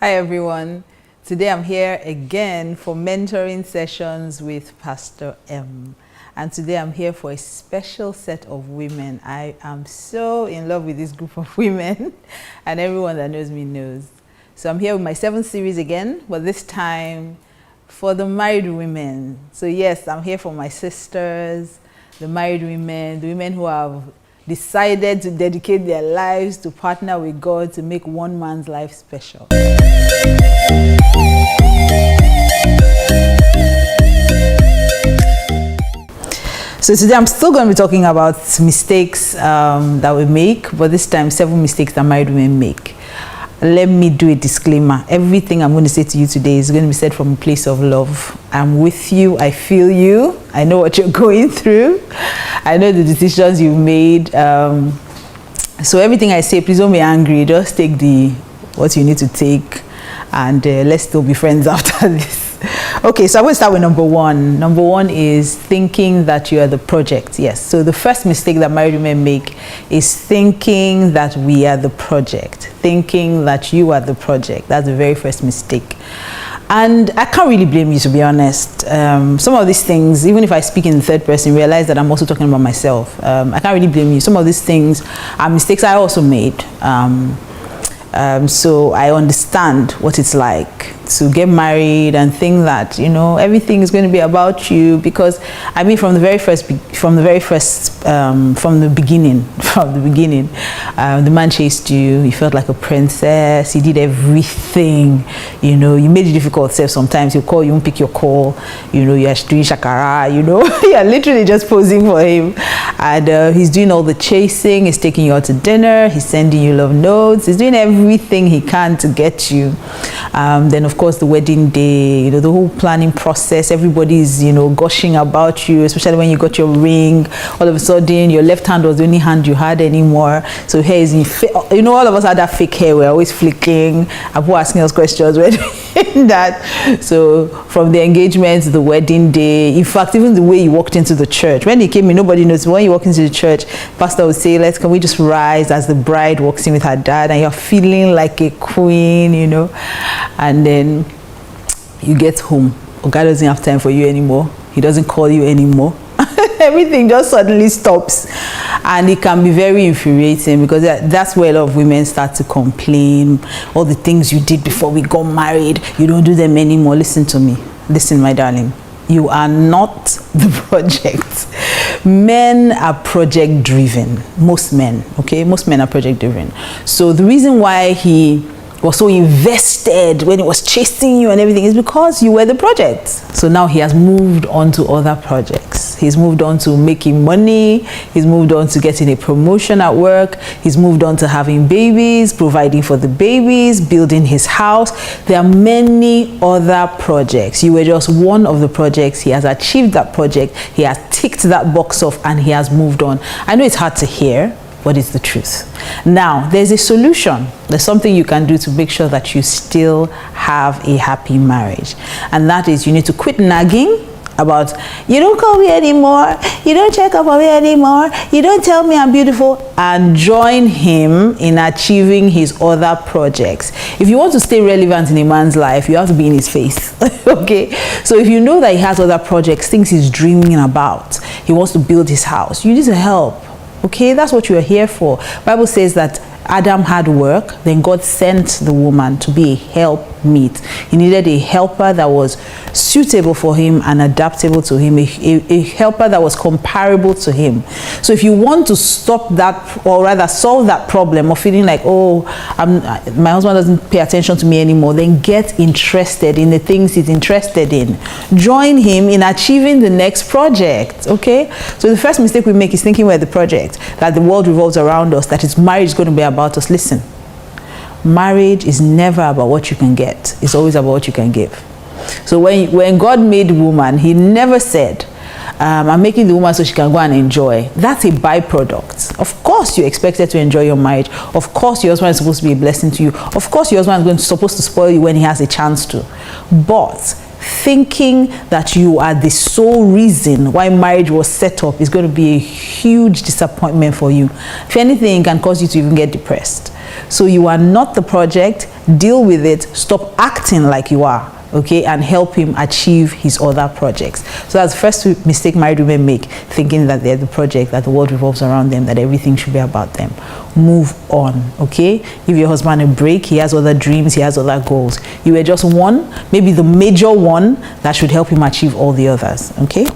Hi everyone. Today I'm here again for mentoring sessions with Pastor M. And today I'm here for a special set of women. I am so in love with this group of women and everyone that knows me knows. So I'm here with my 7th series again, but this time for the married women. So yes, I'm here for my sisters, the married women, the women who have decided to dedicate their lives to partner with God to make one man's life special. So today I'm still going to be talking about mistakes that we make, but this time 7 mistakes that married women make. Let me do a disclaimer. Everything I'm going to say to you today is going to be said from a place of love. I'm with you. I feel you. I know what you're going through. I know the decisions you've made. So everything I say, please don't be angry. Just take what you need to take, and let's still be friends after this. Okay, so I'm going to start with number 1. Number 1 is thinking that you are the project. Yes, so the first mistake that married women make is thinking that we are the project. Thinking that you are the project. That's the very first mistake. And I can't really blame you, to be honest. Some of these things, even if I speak in the third person, realize that I'm also talking about myself. I can't really blame you. Some of these things are mistakes I also made. So I understand what it's like to get married and think that, you know, everything is going to be about you, because I mean from the beginning, the man chased you. You felt like a princess. He did everything. You know, you made it difficult self. Sometimes he'll call you, won't pick your call. You know, you're doing shakara. You know, you're literally just posing for him, and he's doing all the chasing. He's taking you out to dinner. He's sending you love notes. He's doing everything he can to get you. Then of course the wedding day, you know, the whole planning process, everybody's, you know, gushing about you, especially when you got your ring. All of a sudden your left hand was the only hand you had anymore, so hair is you know, all of us had that fake hair. We're always flicking, and people asking us questions. We're doing that. So from the engagement to the wedding day, in fact, even the way you walked into the church, when he came in, nobody knows. When you walk into the church, pastor would say, can we just rise, as the bride walks in with her dad, and you're feeling like a queen, you know. And then you get home, God doesn't have time for you anymore. He doesn't call you anymore. Everything just suddenly stops, and it can be very infuriating, because that's where a lot of women start to complain. All the things you did before we got married, you don't do them anymore. Listen to me. Listen, my darling. You are not the project. Men are project driven. Most men, okay? Most men are project driven. So the reason why he was so invested when he was chasing you and everything is because you were the project. So now he has moved on to other projects. He's moved on to making money. He's moved on to getting a promotion at work. He's moved on to having babies, providing for the babies, building his house. There are many other projects. You were just one of the projects. He has achieved that project. He has ticked that box off, and he has moved on. I know it's hard to hear, but it's the truth. Now, there's a solution. There's something you can do to make sure that you still have a happy marriage. And that is, you need to quit nagging about, you don't call me anymore, you don't check up on me anymore, you don't tell me I'm beautiful, and join him in achieving his other projects. If you want to stay relevant in a man's life, you have to be in his face. Okay? So if you know that he has other projects, things he's dreaming about, he wants to build his house, you need to help. Okay, that's what you are here for. Bible says that Adam had work, then God sent the woman to be a helpmeet. He needed a helper that was suitable for him and adaptable to him, a helper that was comparable to him. So if you want to stop that, or rather solve that problem of feeling like, oh, my husband doesn't pay attention to me anymore, then get interested in the things he's interested in. Join him in achieving the next project. Okay, so the first mistake we make is thinking we're the project, that the world revolves around us, that his marriage is going to be about us. Listen, marriage is never about what you can get. It's always about what you can give. So when God made woman, he never said, I'm making the woman so she can go and enjoy. That's a byproduct. Of course you expected to enjoy your marriage. Of course your husband is supposed to be a blessing to you. Of course your husband is supposed to spoil you when he has a chance to. But thinking that you are the sole reason why marriage was set up is going to be a huge disappointment for you. If anything, it can cause you to even get depressed. So you are not the project. Deal with it. Stop acting like you are. Okay, and help him achieve his other projects. So that's the first mistake married women make, thinking that they're the project, that the world revolves around them, that everything should be about them. Move on, okay? Give your husband a break. He has other dreams, he has other goals. You were just one, maybe the major one that should help him achieve all the others, okay?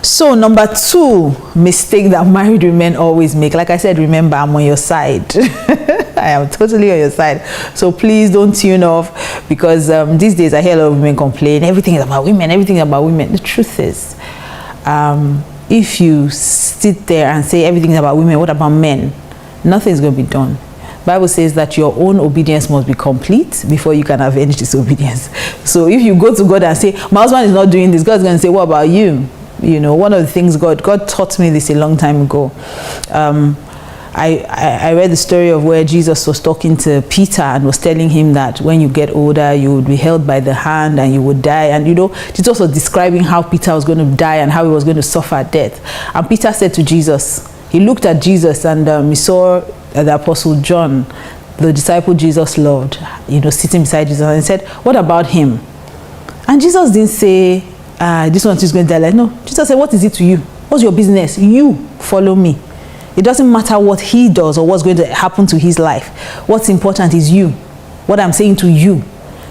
So number 2 mistake that married women always make, like I said, remember, I'm on your side. I am totally on your side. So please don't tune off, because these days I hear a lot of women complain, everything is about women, everything is about women. The truth is, if you sit there and say everything is about women, what about men? Nothing is going to be done. Bible says that your own obedience must be complete before you can avenge disobedience. So if you go to God and say, my husband is not doing this, God's going to say, what about you? You know, one of the things God taught me this a long time ago. I read the story of where Jesus was talking to Peter and was telling him that when you get older, you would be held by the hand and you would die. And you know, Jesus was describing how Peter was going to die and how he was going to suffer death. And Peter said to Jesus, he looked at Jesus and he saw the Apostle John, the disciple Jesus loved, you know, sitting beside Jesus, and he said, what about him? And Jesus didn't say, this one is going to die. Like, no, Jesus said, what is it to you? What's your business? You follow me. It doesn't matter what he does or what's going to happen to his life. What's important is you. What I'm saying to you.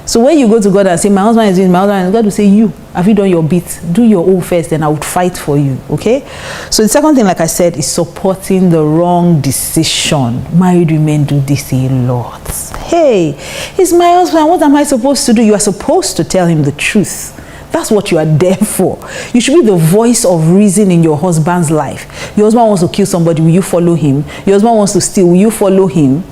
So when you go to God and say, my husband is doing, my husband, God will say, you, have you done your bit? Do your own first, then I would fight for you. Okay? So the second thing, like I said, is supporting the wrong decision. Married women do this a lot. Hey, he's my husband. What am I supposed to do? You are supposed to tell him the truth. That's what you are there for. You should be the voice of reason in your husband's life. Your husband wants to kill somebody, will you follow him? Your husband wants to steal, will you follow him?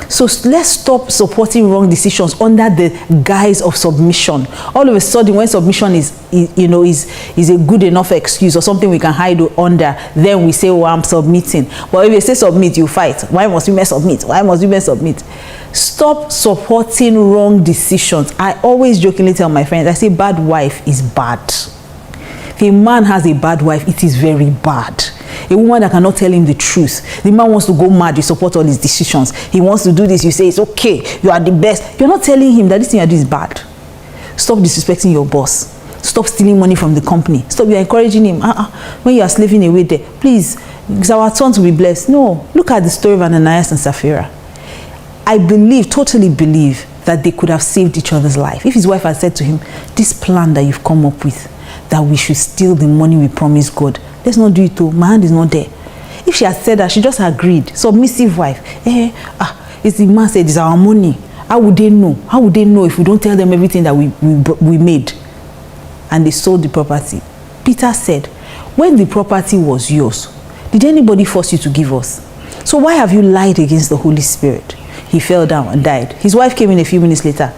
So let's stop supporting wrong decisions under the guise of submission. All of a sudden, when submission is a good enough excuse or something we can hide under, then we say, oh, I'm submitting. But if you say submit, you fight. Why must women submit? Why must women submit? Stop supporting wrong decisions. I always jokingly tell my friends, I say bad wife is bad. If a man has a bad wife, it is very bad. A woman that cannot tell him the truth. The man wants to go mad, you support all his decisions. He wants to do this, you say it's okay, you are the best. You're not telling him that this thing you do is bad. Stop disrespecting your boss. Stop stealing money from the company. Stop, you're encouraging him. When you are slaving away there, please, it's our turn to be blessed. No, look at the story of Ananias and Sapphira. I totally believe that they could have saved each other's life. If his wife had said to him, this plan that you've come up with, that we should steal the money we promised God, let's not do it too. My hand is not there. If she had said that, she just agreed. Submissive wife. It's the man said, it's our money. How would they know? How would they know if we don't tell them everything that we made? And they sold the property. Peter said, when the property was yours, did anybody force you to give us? So why have you lied against the Holy Spirit? He fell down and died. His wife came in a few minutes later.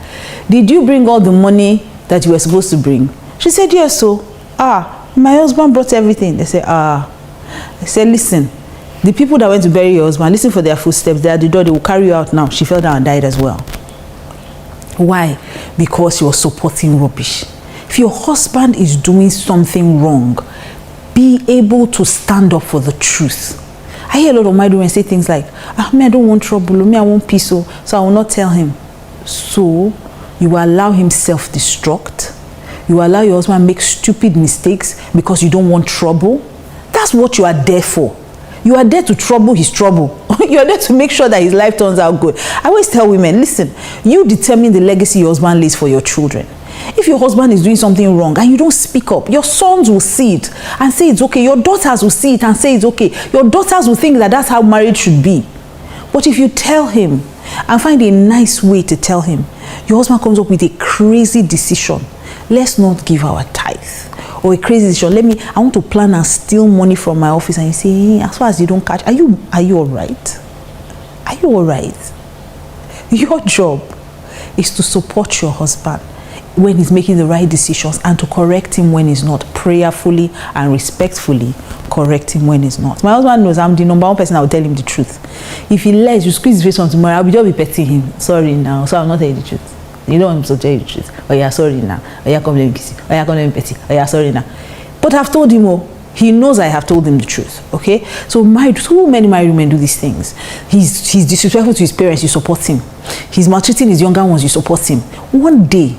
Did you bring all the money that you were supposed to bring? She said, yes, so. My husband brought everything. They said, They said, listen, the people that went to bury your husband, listen for their footsteps. They're at the door. They will carry you out now. She fell down and died as well. Why? Because you're supporting rubbish. If your husband is doing something wrong, be able to stand up for the truth. I hear a lot of my women say things like, me, I don't want trouble. Me, I want peace. So I will not tell him. So you will allow him self-destruct. You allow your husband make stupid mistakes because you don't want trouble. That's what you are there for. You are there to trouble his trouble. You are there to make sure that his life turns out good. I always tell women, listen, you determine the legacy your husband leaves for your children. If your husband is doing something wrong and you don't speak up, your sons will see it and say it's okay. Your daughters will see it and say it's okay. Your daughters will think that that's how marriage should be. But if you tell him and find a nice way to tell him, your husband comes up with a crazy decision. Let's not give our tithe. Or a crazy decision. I want to plan and steal money from my office. And you say, hey, as far as you don't catch, are you all right? Are you all right? Your job is to support your husband when he's making the right decisions and to correct him when he's not, prayerfully and respectfully correct him when he's not. My husband knows I'm the number one person that will tell him the truth. If he lies, you squeeze his face on tomorrow, I'll just be petting him. Sorry now, so I'll not tell you the truth. You don't want him to tell you the truth. Oh yeah, sorry now. Oh yeah, come let me kiss you. Oh yeah, come let me pet you. Oh yeah, sorry now. But I've told him, oh, he knows I have told him the truth. Okay? So many married women do these things. He's disrespectful to his parents, you support him. He's maltreating his younger ones, you support him. One day,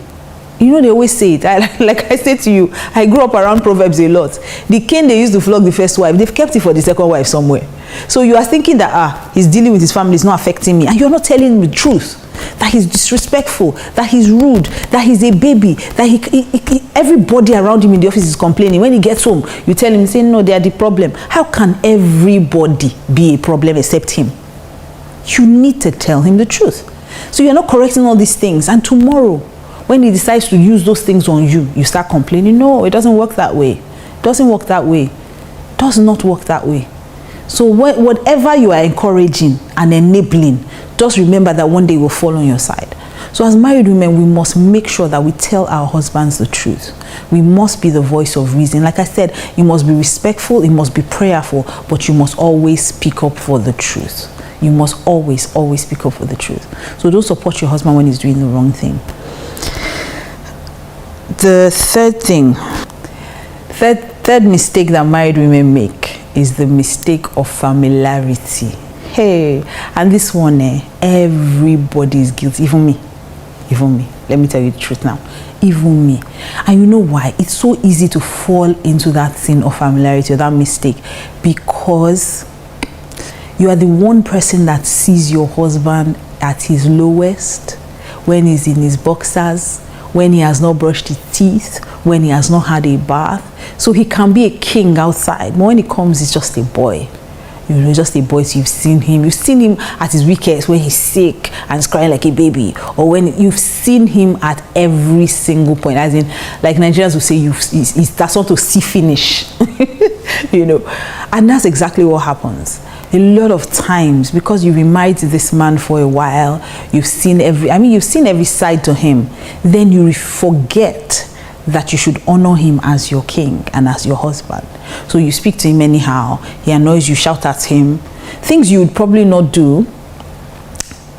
you know, they always say it. Like I said to you, I grew up around Proverbs a lot. The cane they used to flog the first wife, they've kept it for the second wife somewhere. So you are thinking that he's dealing with his family, it's not affecting me, and you're not telling him the truth. That he's disrespectful, that he's rude, that he's a baby, that everybody around him in the office is complaining. When he gets home, you tell him, say, no, they are the problem. How can everybody be a problem except him? You need to tell him the truth. So you're not correcting all these things, and tomorrow, when he decides to use those things on you, you start complaining. No, it doesn't work that way. It doesn't work that way. It does not work that way. So whatever you are encouraging and enabling, just remember that one day will fall on your side. So as married women, we must make sure that we tell our husbands the truth. We must be the voice of reason. Like I said, you must be respectful, you must be prayerful, but you must always speak up for the truth. You must always speak up for the truth. So don't support your husband when he's doing the wrong thing. The third mistake that married women make is the mistake of familiarity. Hey, and this one, everybody is guilty, even me. Let me tell you the truth now, even me. And you know why? It's so easy to fall into that sin of familiarity or that mistake, because you are the one person that sees your husband at his lowest, when he's in his boxers, when he has not brushed his teeth, when he has not had a bath. So he can be a king outside, but when he comes, he's just a boy. You know, just a boy. So you've seen him at his weakest, when he's sick and he's crying like a baby, or when you've seen him at every single point, as in, like Nigerians will say, that's not to see finish. You know, and that's exactly what happens. A lot of times, because you've been married to this man for a while, you've seen every side to him, then you forget that you should honor him as your king and as your husband. So you speak to him anyhow, he annoys you, shout at him, things you would probably not do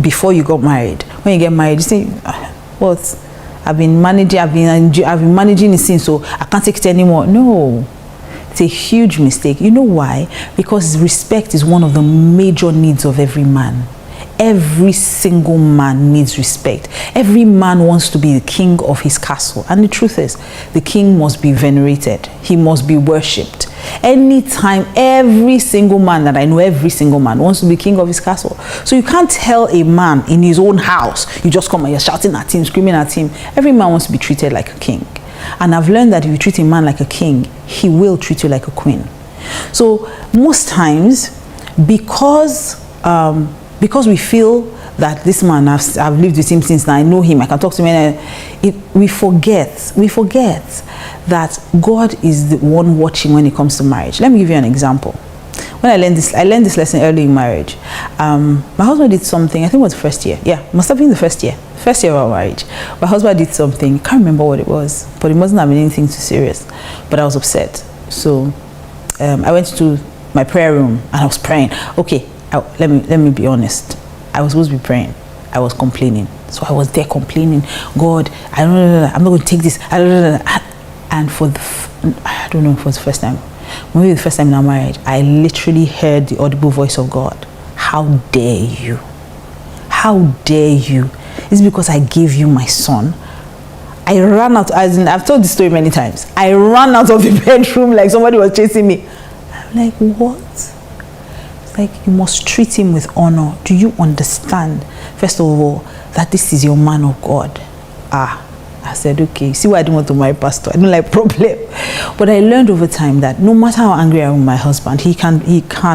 before you got married. When you get married, you say, what? I've been managing this thing, so I can't take it anymore. No. It's a huge mistake. You know why? Because respect is one of the major needs of every man. Every single man needs respect. Every man wants to be the king of his castle. And the truth is, the king must be venerated. He must be worshipped. Anytime, every single man that I know, every single man wants to be king of his castle. So you can't tell a man in his own house, you just come and you're shouting at him, screaming at him. Every man wants to be treated like a king. And I've learned that if you treat a man like a king, he will treat you like a queen. So most times, because we feel that this man, I've lived with him since I know him, I can talk to him, we forget that God is the one watching when it comes to marriage. Let me give you an example. When I learned this lesson early in marriage. My husband did something, I think it was the first year. Yeah, must have been the first year of our marriage. My husband did something, can't remember what it was, but it mustn't have been anything too serious. But I was upset. So I went to my prayer room and I was praying. Okay, let me be honest. I was supposed to be praying. I was complaining. So I was there complaining. God, I'm not going to take this. And I don't know if it was the first time. Maybe the first time in our marriage, I literally heard the audible voice of God. How dare you? How dare you? It's because I gave you my son. I ran out, I've told this story many times. I ran out of the bedroom like somebody was chasing me. I'm like, what? It's like, you must treat him with honor. Do you understand, first of all, that this is your man of God? I said, okay, see why I didn't want to marry pastor. I don't like problem. But I learned over time that no matter how angry I am with my husband, he can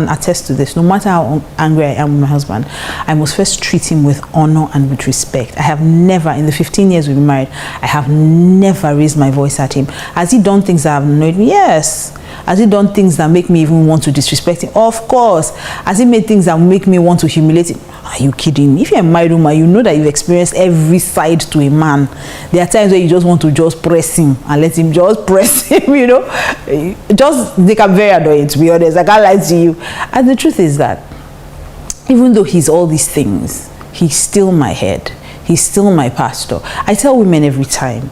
attest to this. No matter how angry I am with my husband, I must first treat him with honor and with respect. I have never, in the 15 years we've been married, I have never raised my voice at him. Has he done things that have annoyed me? Yes. Has he done things that make me even want to disrespect him? Of course. Has he made things that make me want to humiliate him? Are you kidding me? If you're a married woman, you know that you've experienced every side to a man. There are times where you just want to just press him and let him just press him, you know. They can very annoying, to be honest. I can't lie to you. And the truth is that even though he's all these things, he's still my head. He's still my pastor. I tell women every time,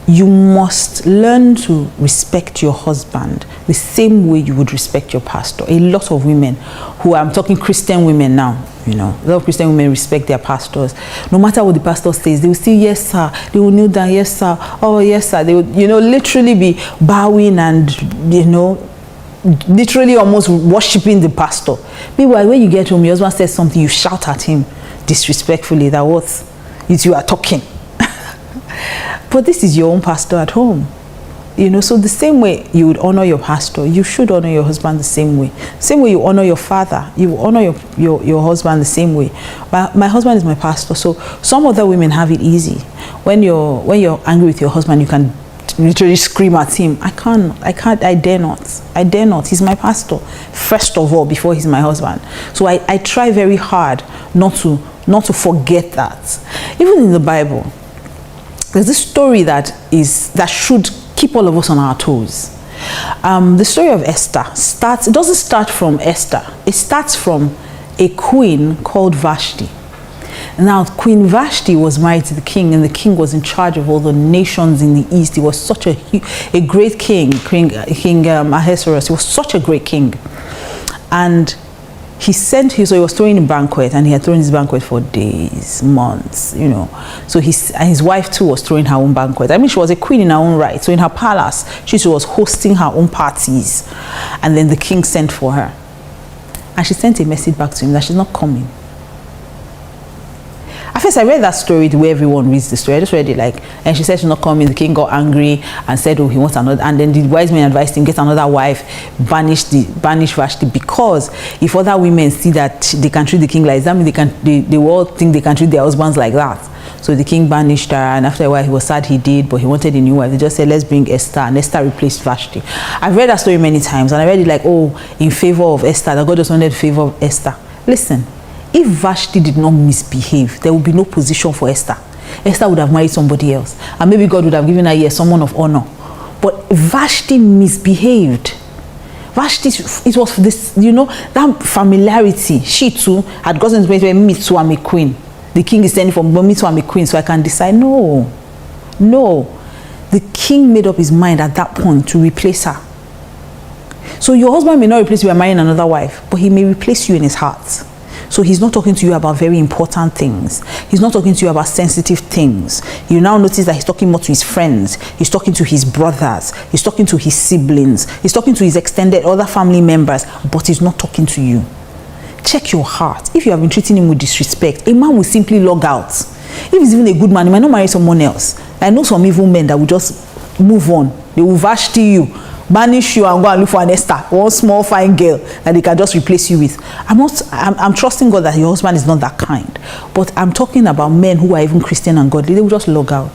you must learn to respect your husband the same way you would respect your pastor. A lot of women who, I'm talking Christian women now, a lot of Christian women respect their pastors. No matter what the pastor says, they will say, yes, sir. They will kneel down, yes, sir. Oh, yes, sir. They will, literally be bowing and, literally almost worshiping the pastor. Meanwhile, when you get home, your husband says something, you shout at him disrespectfully that what? You are talking. But this is your own pastor at home. So the same way you would honor your pastor, you should honor your husband the same way. Same way you honor your father, you will honor your husband the same way. My husband is my pastor, so some other women have it easy. When you're angry with your husband, you can literally scream at him. I dare not. He's my pastor, first of all, before he's my husband. So I try very hard not to forget that. Even in the Bible, there's this story that should keep all of us on our toes. The story of Esther doesn't start from Esther. It starts from a queen called Vashti. Now, Queen Vashti was married to the king, and the king was in charge of all the nations in the east. He was such a great king, King Ahasuerus. He was such a great king. And he was throwing a banquet, and he had thrown his banquet for days, months, So his wife too was throwing her own banquet. I mean, she was a queen in her own right. So in her palace, she was hosting her own parties. And then the king sent for her. And she sent a message back to him that she's not coming. At first, I read that story the way everyone reads the story. I just read it and she said she's not coming. The king got angry and said, oh, he wants another. And then the wise men advised him, get another wife, banish Vashti, because if other women see that they can treat the king like that, they will all think they can treat their husbands like that. So the king banished her, and after a while he was sad he did, but he wanted a new wife. They just said, let's bring Esther, and Esther replaced Vashti. I've read that story many times, and I read it in favor of Esther, that God just wanted to favor of Esther. Listen. If Vashti did not misbehave, there would be no position for Esther. Esther would have married somebody else. And maybe God would have given her someone of honor. But Vashti misbehaved. Vashti, it was this, that familiarity. She too had gotten to the point where me too, I'm a queen. The king is sending for me too, I'm a queen, so I can decide. No. The king made up his mind at that point to replace her. So your husband may not replace you by marrying another wife, but he may replace you in his heart. So he's not talking to you about very important things. He's not talking to you about sensitive things. You now notice that he's talking more to his friends. He's talking to his brothers. He's talking to his siblings. He's talking to his extended other family members, but he's not talking to you. Check your heart. If you have been treating him with disrespect, a man will simply log out. If he's even a good man, he might not marry someone else. I know some evil men that will just move on. They will Vashti you, banish you, and go and look for an Esther, one small fine girl that they can just replace you with. I'm trusting God that your husband is not that kind, but I'm talking about men who are even Christian and godly. They will just log out.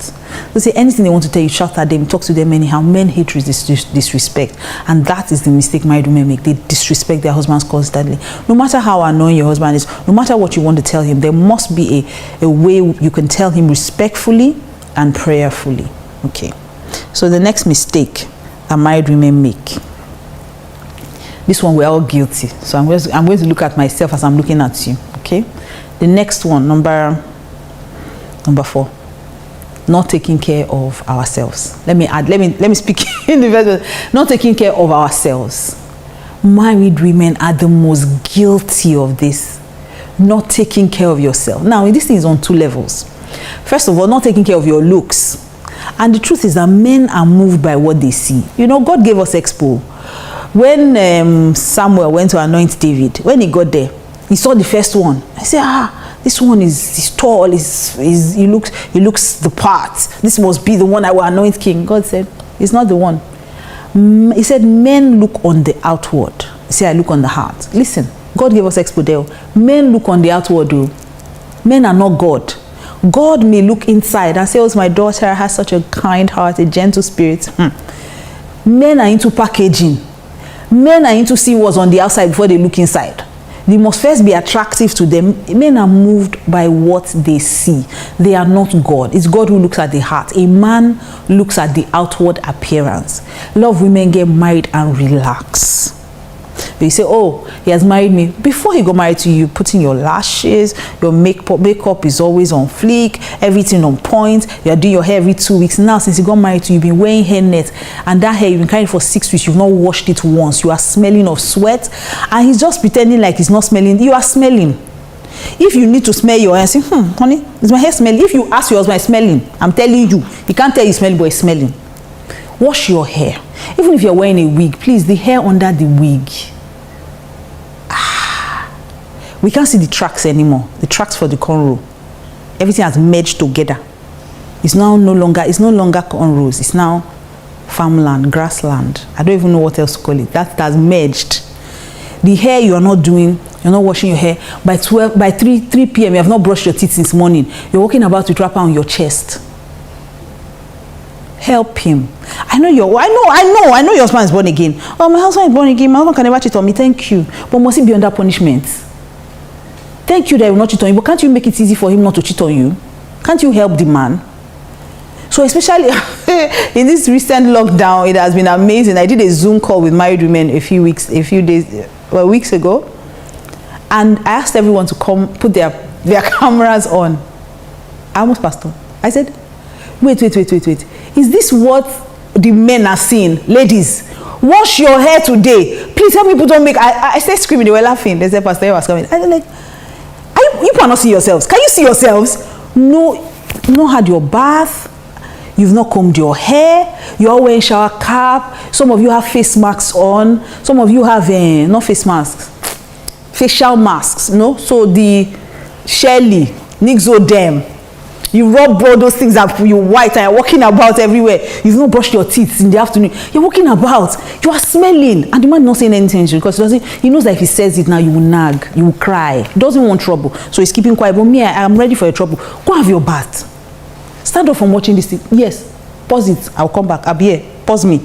They say anything they want to tell you, shout at them, talk to them anyhow. Men hate disrespect, and that is the mistake married women make. They disrespect their husbands constantly. No matter how annoying your husband is, no matter what you want to tell him, there must be a way you can tell him respectfully and prayerfully. Okay, so the next mistake that married women make. This one we're all guilty. So I'm going to look at myself as I'm looking at you. Okay. The next one, number 4, not taking care of ourselves. Let me speak in the verse. Not taking care of ourselves. Married women are the most guilty of this. Not taking care of yourself. Now, this thing is on 2 levels. First of all, not taking care of your looks. And the truth is that men are moved by what they see. God gave us expo. When Samuel went to anoint David, when he got there, he saw the first one. I said, this one is tall, he looks the part. This must be the one I will anoint king. God said, it's not the one. He said, men look on the outward. He said, I look on the heart. Listen, God gave us expo there. Men look on the outward, though. Men are not God. God may look inside and say, oh, my daughter has such a kind heart, a gentle spirit. Men are into packaging. Men are into seeing what's on the outside before they look inside. They must first be attractive to them. Men are moved by what they see. They are not God. It's God who looks at the heart. A man looks at the outward appearance. A lot of women get married and relax. But you say, oh, he has married me. Before he got married to you, putting your lashes, your makeup is always on fleek, everything on point. You're doing your hair every 2 weeks. Now, since he got married to you, you've been wearing hairnet, and that hair you've been carrying for 6 weeks. You've not washed it once. You are smelling of sweat, and he's just pretending like he's not smelling. You are smelling. If you need to smell your hair, say, honey, is my hair smelling? If you ask your husband, smelling, I'm telling you, he can't tell you smelling, but it's smelling. Wash your hair. Even if you're wearing a wig, please, the hair under the wig. We can't see the tracks anymore. The tracks for the cornrow. Everything has merged together. It's now no longer cornrows. It's now farmland, grassland. I don't even know what else to call it. That has merged. The hair you are not doing, you're not washing your hair. By 3 p.m. you have not brushed your teeth since morning. You're walking about with wrapper on your chest. Help him. I know your husband is born again. Oh, my husband is born again. My husband can never cheat on me. Thank you. But must he be under punishment? Thank you that he will not cheat on you. But can't you make it easy for him not to cheat on you? Can't you help the man? So especially in this recent lockdown, it has been amazing. I did a Zoom call with married women weeks ago, and I asked everyone to come put their cameras on. I almost passed on. I said, wait. Is this what the men are seeing? Ladies, wash your hair today. Please help me put on makeup. I started screaming. They were laughing. They said, Pastor, you was coming. I was like, you cannot see yourselves. Can you see yourselves? No, you've not had your bath. You've not combed your hair. You're all wearing shower cap. Some of you have face masks on. Some of you have not face masks, facial masks. No, so the Shelly, Nixodem. You rub all those things up, you're white, and you're walking about everywhere. You've not brushed your teeth in the afternoon. You're walking about. You are smelling. And the man not saying anything because he knows that if he says it now, you will nag, you will cry. He doesn't want trouble. So he's keeping quiet. But me, I am ready for your trouble. Go have your bath. Stand up from watching this thing. Yes. Pause it. I'll come back. I'll be here. Pause me.